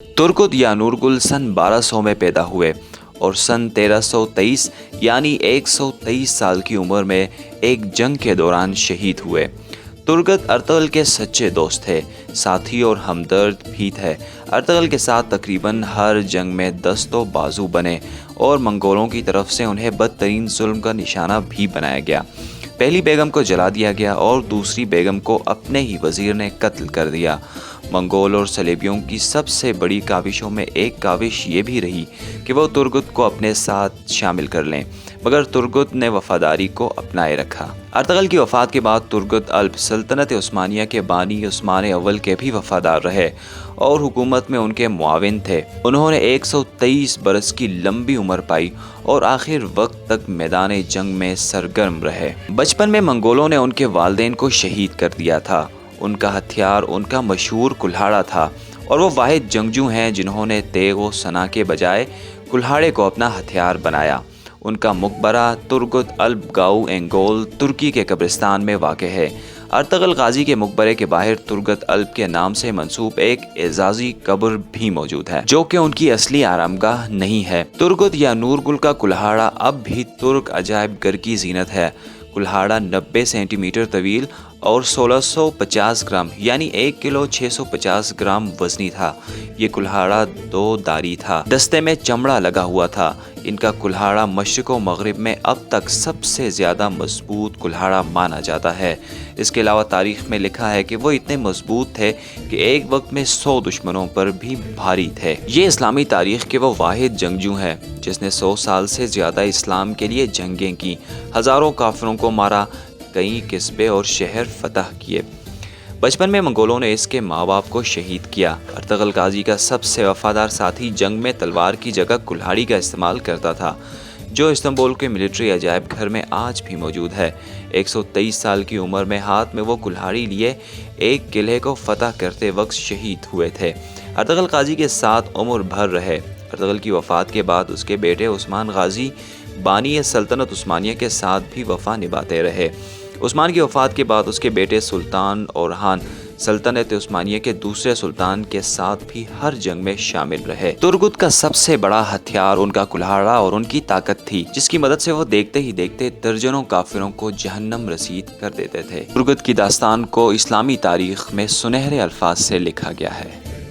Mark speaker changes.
Speaker 1: Turgut या नूरगुल सन 1200 में पैदा हुए और सन 1323 यानी 123 साल की उम्र में एक जंग के दौरान शहीद हुए। तुर्गत अर्तगल के सच्चे दोस्त थे, साथी और हमदर्द भी थे। अर्तगल के साथ तकरीबन हर जंग में दस्तो बाजू बने और मंगोलों की तरफ से उन्हें बदतरीन जुल्म का निशाना भी बनाया गया। पहली बेगम को जला दिया गया और दूसरी बेगम को अपने ही वजीर ने कत्ल कर दिया। मंगोल और सलेबियों की सबसे बड़ी काविशों में एक काविश ये भी रही कि वो तुर्गुत को अपने साथ शामिल कर लें, मगर तुर्गुत ने वफादारी को अपनाए रखा। अर्तगल की वफात के बाद तुर्गुत अल्प सल्तनत उस्मानिया के बानी उस्मान अव्वल के भी वफादार रहे और हुकूमत में उनके मुआविन थे। उन्होंने 123 बरस की लंबी उम्र पाई और आखिर वक्त तक मैदान जंग में सरगर्म रहे। बचपन में मंगोलों ने उनके वालिदैन को शहीद कर दिया था। उनका हथियार उनका मशहूर कुल्हाड़ा था और वो वाहिद जंगजू हैं जिन्होंने तेग व सना के बजाय कुल्हाड़े को अपना हथियार बनाया। उनका मकबरा तुर्गुत अल्प गाऊ एंगोल तुर्की के कब्रिस्तान में वाक़ है। अर्तगल गाजी के मकबरे के बाहर तुर्गत अल्प के नाम से मंसूब एक एजाजी कब्र भी मौजूद है, जो कि उनकी असली आरामगाह नहीं है। तुर्गुत या नूरगुल का कुल्हाड़ा अब भी तुर्क अजायब घर की जीनत है। कुल्हाड़ा 90 सेंटीमीटर तवील और 1650 ग्राम यानी 1 किलो 650 ग्राम वजनी था। ये कुल्हाड़ा 2 दारी था, दस्ते में चमड़ा लगा हुआ था। इनका कुल्हाड़ा मशरिक़ व मगरिब में अब तक सबसे ज़्यादा मजबूत कुल्हाड़ा माना जाता है। इसके अलावा तारीख़ में लिखा है कि वो इतने मजबूत थे कि एक वक्त में 100 दुश्मनों पर भी भारी थे। ये इस्लामी तारीख़ के वो वाहिद जंगजू हैं जिसने 100 साल से ज़्यादा इस्लाम के लिए जंगें की, हज़ारों काफिरों को मारा, कई किस्बे और शहर फतह किए। बचपन में मंगोलों ने इसके माँ बाप को शहीद किया। अर्तगल गाजी का सबसे वफादार साथी जंग में तलवार की जगह कुल्हाड़ी का इस्तेमाल करता था, जो इस्तांबुल के मिलिट्री अजायब घर में आज भी मौजूद है। 123 साल की उम्र में हाथ में वो कुल्हाड़ी लिए एक किले को फतह करते वक्त शहीद हुए थे। अर्तगल गाजी के साथ उम्र भर रहे। अर्तगल की वफ़ात के बाद उसके बेटे उस्मान गाजी बानी सल्तनत उस्मानिया के साथ भी वफा निभाते रहे। उस्मान की वफ़ात के बाद उसके बेटे सुल्तान ओरहान सल्तनत उस्मानिया के दूसरे सुल्तान के साथ भी हर जंग में शामिल रहे। तुर्गुत का सबसे बड़ा हथियार उनका कुल्हाड़ा और उनकी ताकत थी, जिसकी मदद से वो देखते ही देखते दर्जनों काफिरों को जहन्नम रसीद कर देते थे। तुर्गुत की दास्तान को इस्लामी तारीख में सुनहरे अल्फाज से लिखा गया है।